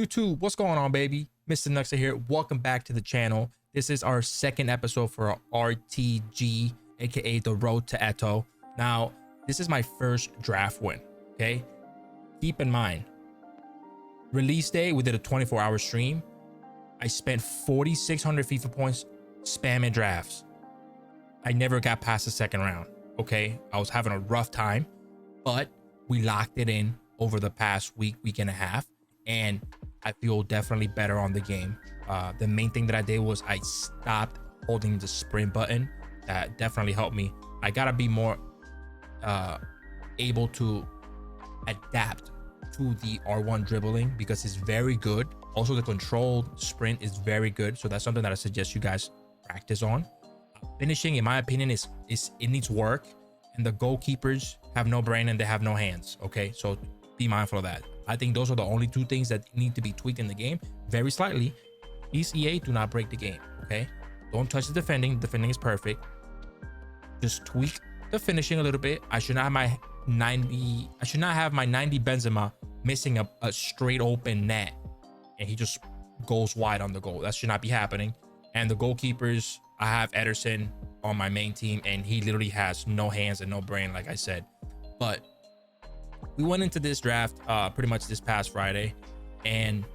YouTube, what's going on, baby? Mr. Nuxa here. Welcome back to the channel. This is our second episode for our RTG, aka the road to Eto'o. Now, this is my first draft win. Okay, keep in mind, release day, we did a 24-hour stream. I spent 4,600 FIFA points spamming drafts. I never got past the second round. Okay, I was having a rough time, but we locked it in over the past week and a half, and I feel definitely better on the game. The main thing that I did was I stopped holding the sprint button. That definitely helped me. I gotta be more able to adapt to the R1 dribbling because it's very good. Also, the controlled sprint is very good, so that's something that I suggest you guys practice on. Finishing, in my opinion, is it needs work, and the goalkeepers have no brain and they have no hands. Okay, so be mindful of that. I think those are the only two things that need to be tweaked in the game very slightly. Please, EA, do not break the game. Okay, don't touch the defending. Defending is perfect. Just tweak the finishing a little bit. I should not have my 90 Benzema missing a straight open net and he just goes wide on the goal. That should not be happening. And the goalkeepers, I have Ederson on my main team, and he literally has no hands and no brain, like I said. But we went into this draft pretty much this past Friday, and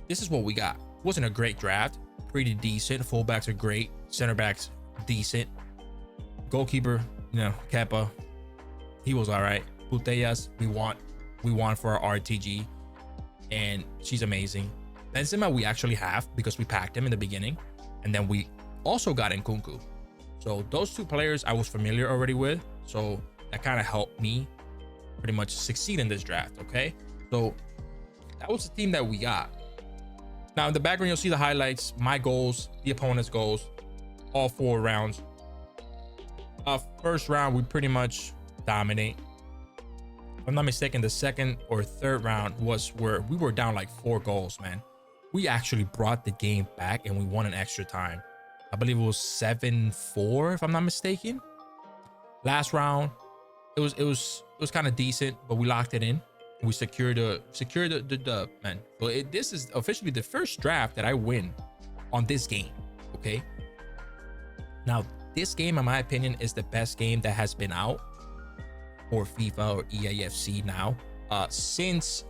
this is what we got. It wasn't a great draft, pretty decent. Fullbacks are great, center backs decent. Goalkeeper, you know, Kepa, he was all right. Putellas, we want for our RTG, and she's amazing. Benzema we actually have because we packed him in the beginning, and then we also got in Nkunku. So those two players I was familiar already with, so that kind of helped me pretty much succeed in this draft. Okay, so that was the team that we got. Now in the background you'll see the highlights, my goals, the opponent's goals, all 4 rounds. First round we pretty much dominate. If I'm not mistaken, the second or third round was where we were down like 4 goals, man. We actually brought the game back and we won in extra time. I believe it was 7-4 if I'm not mistaken. Last round it was kind of decent, but we locked it in. We secured the dub, man. So this is officially the first draft that I win on this game. Okay, now this game in my opinion is the best game that has been out for FIFA or EAFC now since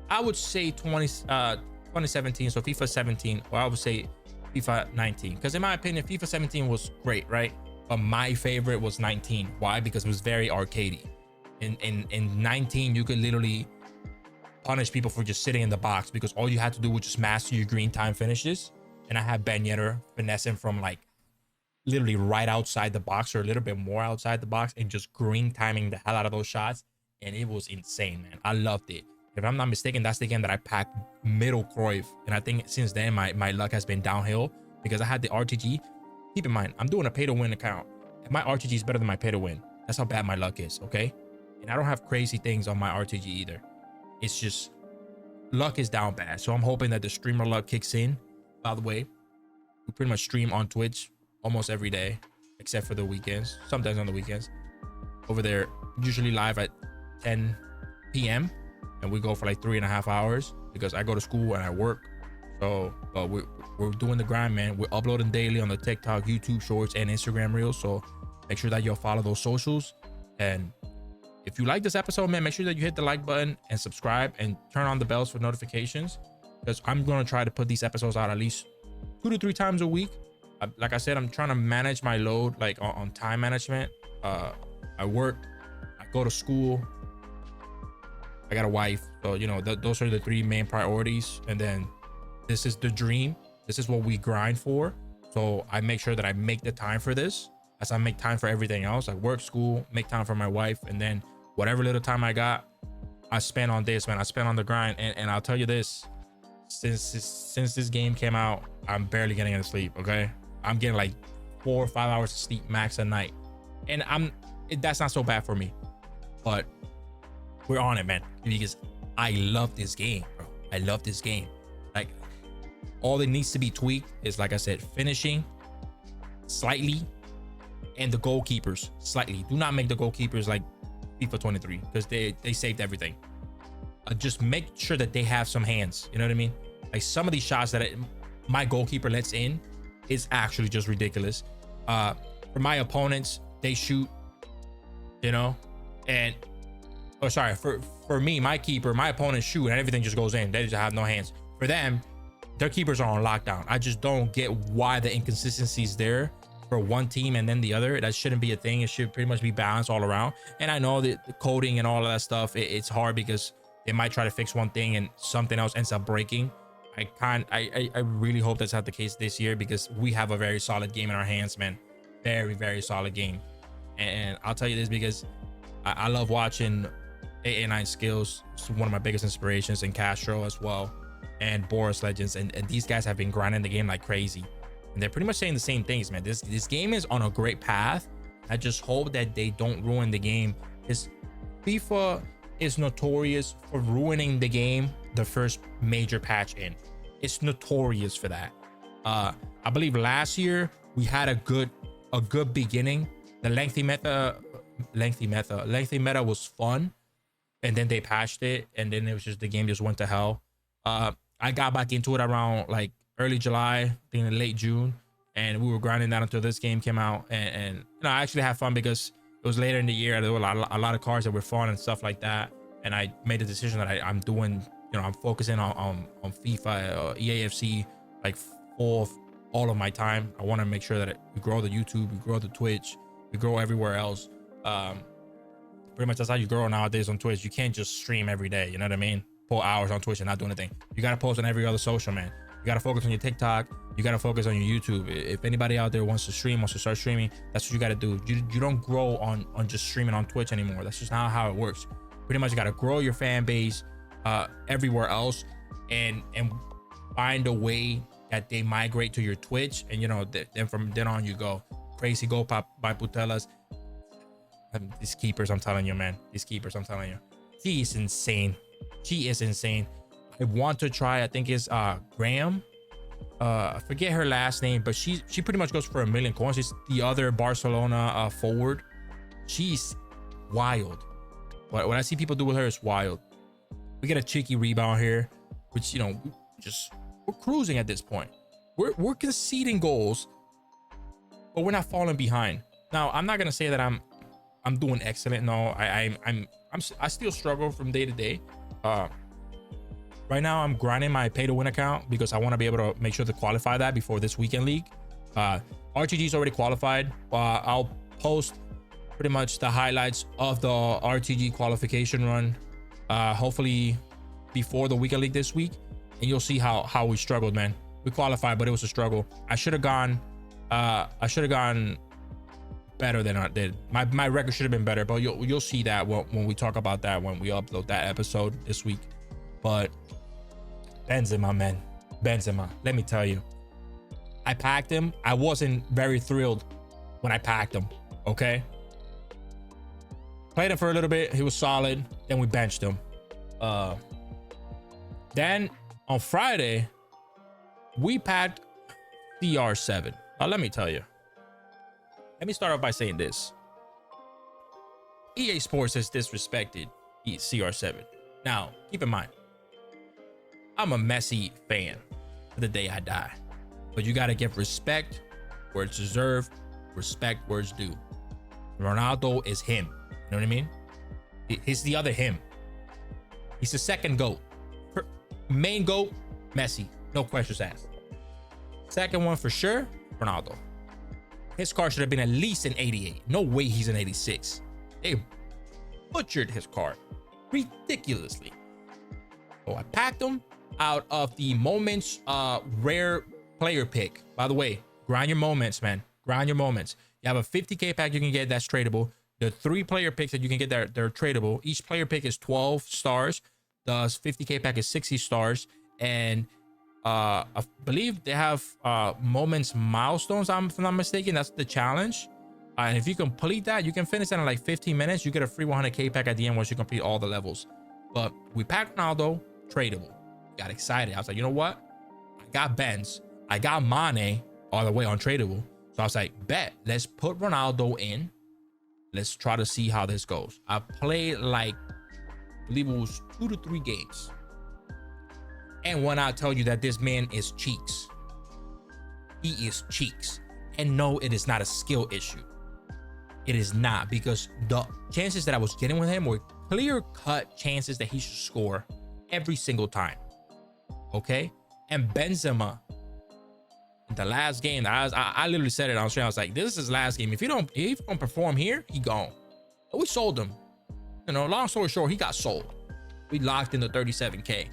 I would say 2017, so FIFA 17, or I would say FIFA 19, because in my opinion FIFA 17 was great, right? But my favorite was 19. Why? Because it was very arcadey. In 19 you could literally punish people for just sitting in the box because all you had to do was just master your green time finishes, and I had Ben Yedder finessing from like literally right outside the box or a little bit more outside the box and just green timing the hell out of those shots, and it was insane, man. I loved it. If I'm not mistaken, that's the game that I packed middle Cruyff, and I think since then my luck has been downhill because I had the RTG. Keep in mind, I'm doing a pay to win account, and my RTG is better than my pay to win. That's how bad my luck is. Okay, and I don't have crazy things on my RTG either. It's just luck is down bad. So I'm hoping that the streamer luck kicks in. By the way, we pretty much stream on Twitch almost every day except for the weekends, sometimes on the weekends. Over there, usually live at 10 p.m. and we go for like 3.5 hours because I go to school and I work. So we're doing the grind, man. We're uploading daily on the TikTok, YouTube shorts, and Instagram reels. So make sure that you'll follow those socials. And if you like this episode, man, make sure that you hit the like button and subscribe and turn on the bells for notifications, because I'm going to try to put these episodes out at least 2 to 3 times a week. Like I said, I'm trying to manage my load, like on time management. I work, I go to school, I got a wife, so you know those are the 3 main priorities. And then this is the dream, this is what we grind for. So I make sure that I make the time for this as I make time for everything else. I work, school, make time for my wife, and then whatever little time I got, I spend on this, man. I spend on the grind. And I'll tell you this, since this game came out, I'm barely getting any sleep. Okay, I'm getting like 4 or 5 hours of sleep max a night, and that's not so bad for me. But we're on it, man, because I love this game, bro. I love this game. Like, all that needs to be tweaked is, like I said, finishing slightly, and the goalkeepers slightly. Do not make the goalkeepers like FIFA 23 because they saved everything. just make sure that they have some hands. You know what I mean? Like some of these shots that my goalkeeper lets in is actually just ridiculous. For my opponents, they shoot, you know, and sorry, for me, my keeper, my opponents shoot and everything just goes in. They just have no hands. For them, their keepers are on lockdown. I just don't get why the inconsistency is there for one team and then the other. That shouldn't be a thing. It should pretty much be balanced all around. And I know that the coding and all of that stuff, it's hard because they might try to fix one thing and something else ends up breaking. I really hope that's not the case this year, because we have a very solid game in our hands, man. Very, very solid game. And I'll tell you this because I love watching 889 Skills. It's one of my biggest inspirations, and Castro as well, and Boris Legends, and these guys have been grinding the game like crazy, and they're pretty much saying the same things, man. This game is on a great path. I just hope that they don't ruin the game, because FIFA is notorious for ruining the game the first major patch in. It's notorious for that. I believe last year we had a good beginning. The lengthy meta was fun, and then they patched it, and then it was just, the game just went to hell. I got back into it around like early July, I think in late June, and we were grinding that until this game came out. And you know, I actually had fun because it was later in the year. There were a lot of cards that were fun and stuff like that, and I made the decision that I'm doing, you know, I'm focusing on FIFA, EAFC, like all of my time. I want to make sure that we grow the YouTube, we grow the Twitch, we grow everywhere else. Pretty much that's how you grow nowadays on Twitch. You can't just stream every day, you know what I mean? Pull hours on Twitch and not do anything. You gotta post on every other social, man. You gotta focus on your TikTok. You gotta focus on your YouTube. If anybody out there wants to start streaming, that's what you gotta do. You don't grow on just streaming on Twitch anymore. That's just not how it works. Pretty much you gotta grow your fan base everywhere else, and find a way that they migrate to your Twitch, and you know, then from then on you go crazy. Go pop by Putelas. These keepers, I'm telling you, man. These keepers, I'm telling you. She is insane. She is insane. I want to try, I think it's Graham. I forget her last name, but she pretty much goes for 1,000,000 coins. She's the other Barcelona forward. She's wild. What I see people do with her is wild. We get a cheeky rebound here, which, you know, we're cruising at this point. We're conceding goals, but we're not falling behind. Now, I'm not gonna say that I'm doing excellent. No, I still struggle from day to day. Right now I'm grinding my pay to win account because I want to be able to make sure to qualify that before this weekend league. RTG is already qualified. I'll post pretty much the highlights of the RTG qualification run, hopefully before the weekend league this week, and you'll see how we struggled, man. We qualified, but it was a struggle. I should have gone better than I did. My record should have been better, but you'll see that when we talk about that, when we upload that episode this week. But Benzema, man, Benzema, let me tell you, I packed him. I wasn't very thrilled when I packed him. Okay, played him for a little bit, he was solid, then we benched him. Then on Friday we packed CR7. Now let me tell you, let me start off by saying this: EA Sports has disrespected CR7. Now, keep in mind, I'm a Messi fan to the day I die, but you got to give respect where it's deserved, respect where it's due. Ronaldo is him. You know what I mean? He's the other him. He's the second GOAT. Main GOAT, Messi. No questions asked. Second one for sure, Ronaldo. His car should have been at least an 88. No way he's an 86. They butchered his car ridiculously. So I packed him out of the Moments rare player pick. By the way, grind your moments, man. Grind your moments. You have a 50k pack you can get that's tradable. The 3 player picks that you can get that they're tradable. Each player pick is 12 stars. The 50k pack is 60 stars. And I believe they have moments milestones, if I'm not mistaken. That's the challenge. And if you complete that, you can finish that in like 15 minutes. You get a free 100k pack at the end once you complete all the levels. But we packed Ronaldo, tradable. Got excited. I was like, you know what? I got Benz. I got Mane all the way on tradable. So I was like, bet, let's put Ronaldo in. Let's try to see how this goes. I played like believe it was 2 to 3 games. And when I tell you that this man is cheeks, he is cheeks. And no, it is not a skill issue. It is not, because the chances that I was getting with him were clear-cut chances that he should score every single time. Okay? And Benzema, in the last game, I literally said it on stream. I was like, this is his last game. If he don't perform here, he gone. But we sold him. You know, long story short, he got sold. We locked in the 37K.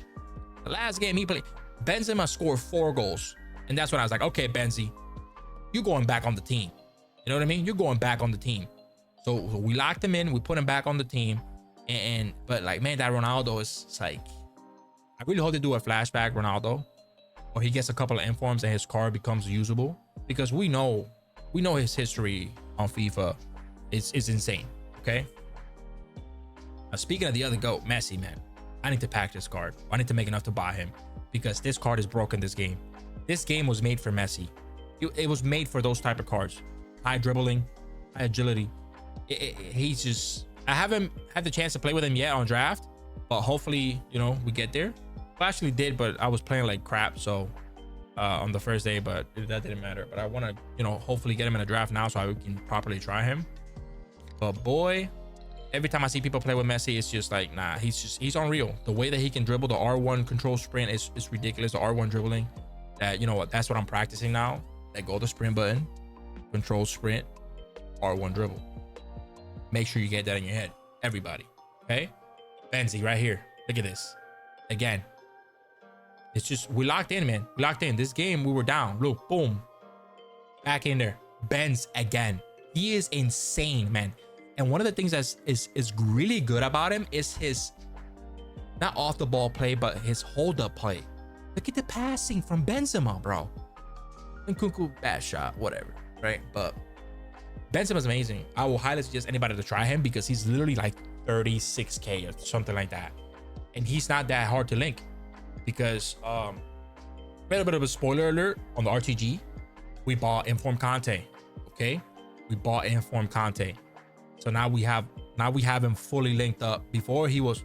The last game he played, Benzema scored 4 goals. And that's when I was like, okay, Benzi, you're going back on the team. You know what I mean? You're going back on the team. So we locked him in. We put him back on the team. But like, man, that Ronaldo is, it's like, I really hope they do a flashback Ronaldo, or he gets a couple of informs and his card becomes usable, because we know his history on FIFA is insane. Okay. Now, speaking of the other GOAT, Messi, man, I need to pack this card. I need to make enough to buy him, because this card is broken. This game was made for Messi. It was made for those type of cards. High dribbling, high agility. He's just, I haven't had the chance to play with him yet on draft, but hopefully, you know, we get there. I actually did, but I was playing like crap, so on the first day, but that didn't matter. But I want to, you know, hopefully get him in a draft now so I can properly try him. But boy, every time I see people play with Messi, it's just like, nah, he's unreal. The way that he can dribble, the R1 control sprint is ridiculous. The R1 dribbling, that, you know what, that's what I'm practicing now. Let go of the sprint button, control sprint, R1 dribble. Make sure you get that in your head, everybody. Okay, Benzi right here. Look at this again. It's just, we locked in, man. We locked in. This game, we were down. Look, boom. Back in there. Benz again. He is insane, man. And one of the things that is really good about him is his, not off the ball play, but his hold up play. Look at the passing from Benzema, bro. And Kunku, bad shot, whatever, right? But Benzema's amazing. I will highly suggest anybody to try him, because he's literally like 36K or something like that. And he's not that hard to link. Because a little bit of a spoiler alert on the RTG, we bought Informed Conte. Okay, we bought Informed Conte, so now we have him fully linked up. Before he was,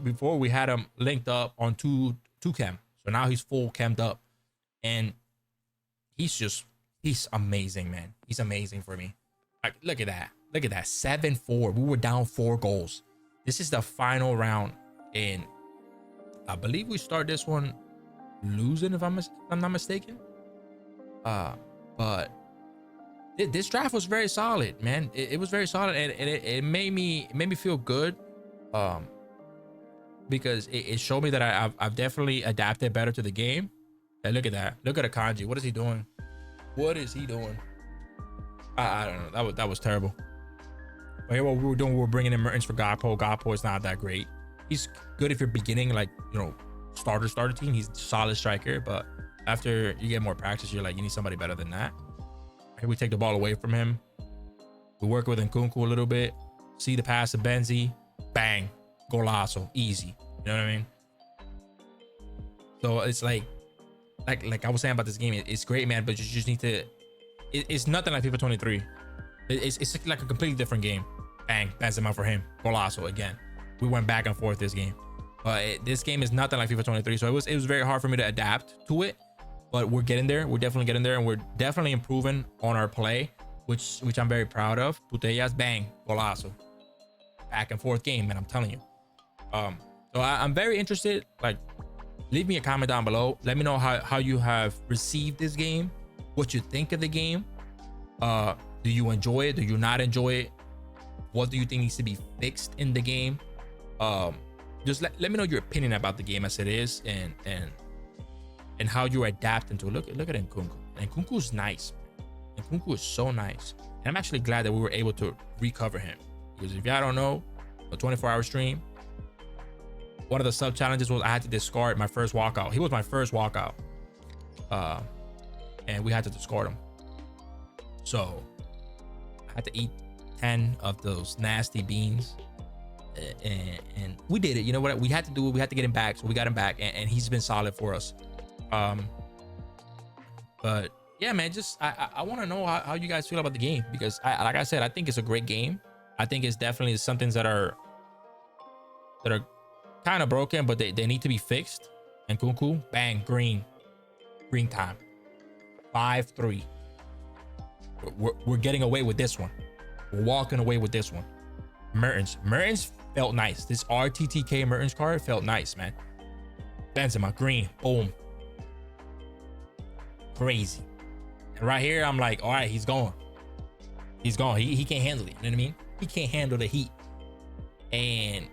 before we had him linked up on two chem, so now he's full chemmed up, and he's amazing, man. He's amazing for me. Like, look at that, 7-4. We were down 4 goals. This is the final round, and I believe we start this one losing, if I'm not mistaken. But this draft was very solid, man. It was very solid, and it made me feel good, because it showed me that I've definitely adapted better to the game. And look at that. Look at Akanji. What is he doing? What is he doing? I don't know. That was terrible. But here, what we were doing, we were bringing in Mertens for Gakpo. Gakpo is not that great. He's good if you're beginning, like, you know, starter team. He's a solid striker, but after you get more practice, you're like, you need somebody better than that. Here we take the ball away from him. We work with Nkunku a little bit. See the pass to Benzi. Bang. Golazo. Easy. You know what I mean? So it's like I was saying about this game, it's great, man, but you just need to, it's nothing like FIFA 23. It's like a completely different game. Bang. Benzema for him. Golazo again. We went back and forth this game, but this game is nothing like FIFA 23. So it was very hard for me to adapt to it, but we're getting there. We're definitely getting there, and we're definitely improving on our play, which I'm very proud of. Putellas, bang, golazo, back and forth game, man. I'm telling you. So I'm very interested. Like, leave me a comment down below. Let me know how you have received this game, what you think of the game. Do you enjoy it? Do you not enjoy it? What do you think needs to be fixed in the game? Just let me know your opinion about the game as it is, and how you're adapting to it. Look at Nkunku. Nkunku's nice. Nkunku is so nice, and I'm actually glad that we were able to recover him, because if y'all don't know, a 24-hour stream, one of the sub challenges was I had to discard my first walkout. He was my first walkout, and we had to discard him. So I had to eat 10 of those nasty beans. And we did it. You know what, we had to do it. We had to get him back, so we got him back, and he's been solid for us. But yeah, man, just I want to know how you guys feel about the game, because like I said, I think it's a great game. I think it's definitely some things that are that are kind of broken, but they need to be fixed. And Kunku, bang, green time. 5-3. We're getting away with this one. We're walking away with this one. Mertens felt nice. This RTTK Mertens card felt nice, man. Benzema, green, boom. Crazy. And right here, I'm like, all right, he's gone. He's gone. He can't handle it. You know what I mean? He can't handle the heat. And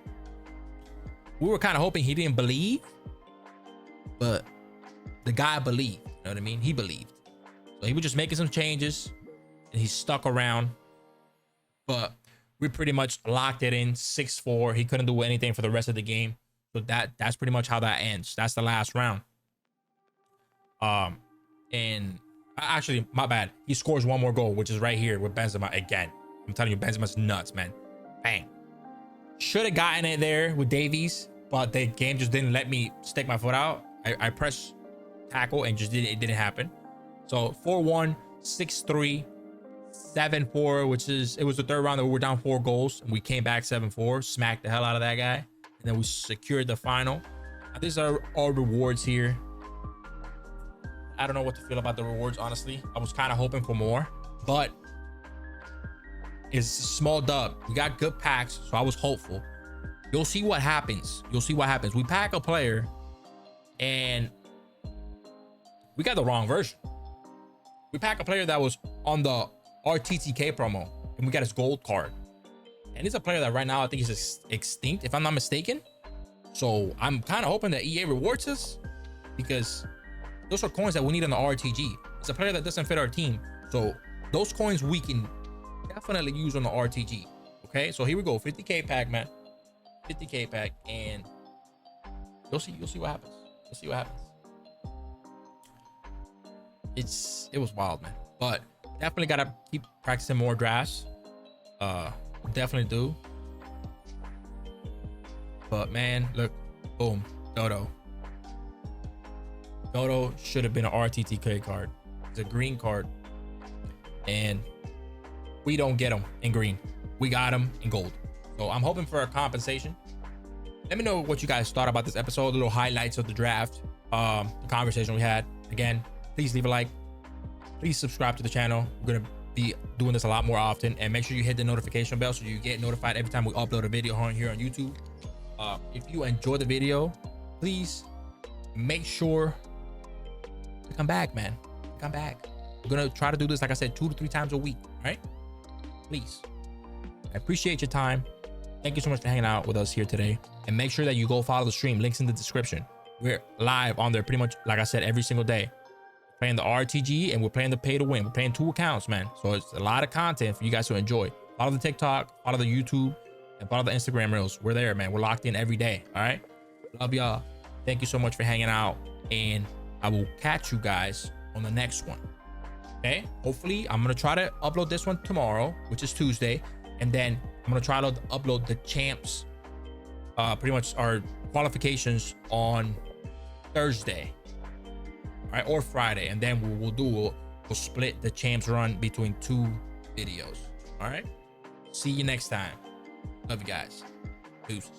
we were kind of hoping he didn't believe, but the guy believed. You know what I mean? He believed. So he was just making some changes, and he stuck around. But we pretty much locked it in 6-4. He couldn't do anything for the rest of the game. So that's pretty much how that ends. That's the last round. And actually, my bad. He scores one more goal, which is right here with Benzema again. I'm telling you, Benzema's nuts, man. Bang. Should have gotten it there with Davies, but the game just didn't let me stick my foot out. I pressed tackle and it didn't happen. So 4-1, 6-3, 7-4, it was the third round that we were down 4 goals, and we came back 7-4, smacked the hell out of that guy, and then we secured the final. Now, these are all rewards here. I don't know what to feel about the rewards, honestly. I was kind of hoping for more, but it's a small dub. We got good packs, so I was hopeful. You'll see what happens. We pack a player, and we got the wrong version. We pack a player that was on the RTTK promo, and we got his gold card. And he's a player that right now I think is extinct, if I'm not mistaken. So I'm kind of hoping that EA rewards us, because those are coins that we need on the RTG. It's a player that doesn't fit our team, so those coins we can definitely use on the RTG. Okay, so here we go, 50k pack, man. 50k pack, and you'll see what happens. You'll see what happens. It was wild, man. But definitely gotta keep practicing more drafts. Definitely do. But man, look, boom, Eto'o. Eto'o should have been an RTTK card. It's a green card, and we don't get him in green. We got him in gold. So I'm hoping for a compensation. Let me know what you guys thought about this episode, the little highlights of the draft, the conversation we had. Again, please leave a like. Please subscribe to the channel. We're gonna be doing this a lot more often, and make sure you hit the notification bell so you get notified every time we upload a video here on YouTube. If you enjoy the video, please make sure to come back, man. Come back. We're gonna try to do this, like I said, 2 to 3 times a week. All right? Please. I appreciate your time. Thank you so much for hanging out with us here today. And make sure that you go follow the stream. Links in the description. We're live on there pretty much, like I said, every single day. We're playing the RTG, and we're playing the pay to win. We're playing 2 accounts, man. So it's a lot of content for you guys to enjoy. Follow the TikTok, follow the YouTube, and follow the Instagram reels. We're there, man. We're locked in every day. All right? Love y'all. Thank you so much for hanging out. And I will catch you guys on the next one. Okay? Hopefully, I'm going to try to upload this one tomorrow, which is Tuesday. And then I'm going to try to upload the champs, pretty much our qualifications on Thursday. All right? Or Friday. And then we'll split the champs run between 2 videos. All right? See you next time. Love you guys. Deuces.